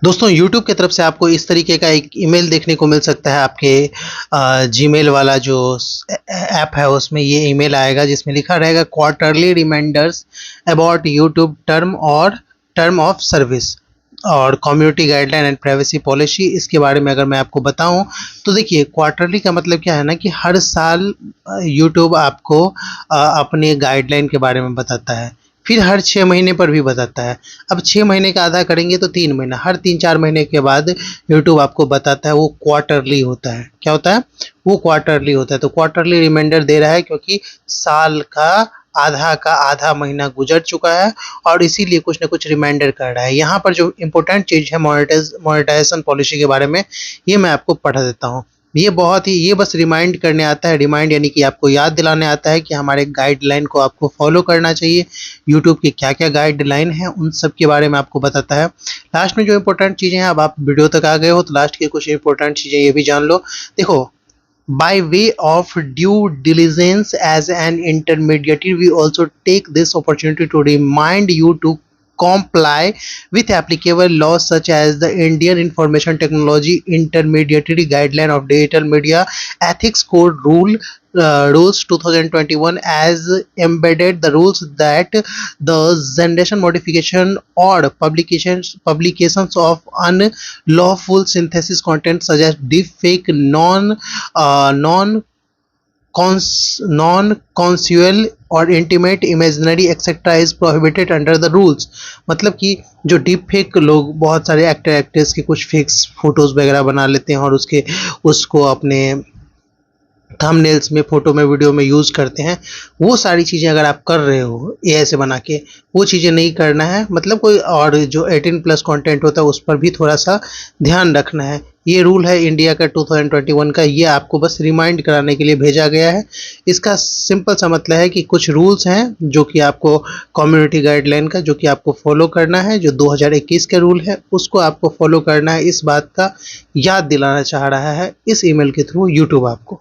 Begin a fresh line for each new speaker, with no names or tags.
दोस्तों यूट्यूब की तरफ से आपको इस तरीके का एक ईमेल देखने को मिल सकता है। आपके जीमेल वाला जो ऐप है उसमें ये ईमेल आएगा जिसमें लिखा रहेगा quarterly reminders about YouTube term of service और community guideline and privacy policy. इसके बारे में अगर मैं आपको बताऊं तो देखिए, क्वार्टरली का मतलब क्या है ना कि हर साल यूट्यूब आपको अपने गाइडलाइन के बारे में बताता है। फिर हर 6 महीने पर भी बताता है। अब 6 महीने का आधा करेंगे तो 3 महीना, हर 3-4 महीने के बाद यूट्यूब आपको बताता है। वो क्वार्टरली होता है। क्या होता है? वो क्वार्टरली होता है। तो क्वार्टरली रिमाइंडर दे रहा है क्योंकि साल का आधा महीना गुजर चुका है और इसीलिए कुछ ना कुछ रिमाइंडर कर रहा है। यहाँ पर जो इम्पोर्टेंट चीज़ है मोनेटाइजेशन पॉलिसी के बारे में, ये मैं आपको पढ़ा देता हूँ। ये बस रिमाइंड करने आता है। रिमाइंड यानी कि आपको याद दिलाने आता है कि हमारे गाइडलाइन को आपको फॉलो करना चाहिए। यूट्यूब की क्या-क्या गाइडलाइन है उन सब के बारे में आपको बताता है। लास्ट में जो इम्पोर्टेंट चीज़ें हैं, अब आप वीडियो तक आ गए हो तो लास्ट की कुछ इम्पोर्टेंट चीज़ें ये भी जान लो। देखो, by way of due diligence as an intermediary, we also take this opportunity to remind you to comply with applicable laws such as the Indian Information Technology Intermediary Guideline of Digital Media Ethics Code Rules 2021, as embedded the rules that the generation, modification or publications of unlawful synthesis content such as deepfake, non-consensual और intimate imaginary etcetera is prohibited under the rules. मतलब कि जो deep fake लोग, बहुत सारे actor actress के कुछ fakes photos वगैरह बना लेते हैं और उसको अपने थंबनेल्स में, फोटो में, वीडियो में यूज़ करते हैं। वो सारी चीज़ें अगर आप कर रहे हो एआई से बना के, वो चीज़ें नहीं करना है। मतलब कोई और जो 18+ कंटेंट होता है उस पर भी थोड़ा सा ध्यान रखना है। ये रूल है इंडिया का 2021 का। ये आपको बस रिमाइंड कराने के लिए भेजा गया है। इसका सिंपल सा मतलब है कि कुछ रूल्स हैं जो कि आपको कम्युनिटी गाइडलाइन का, जो कि आपको फॉलो करना है। जो 2021 के रूल है उसको आपको फॉलो करना है। इस बात का याद दिलाना चाह रहा है इस ईमेल के थ्रू यूट्यूब आपको।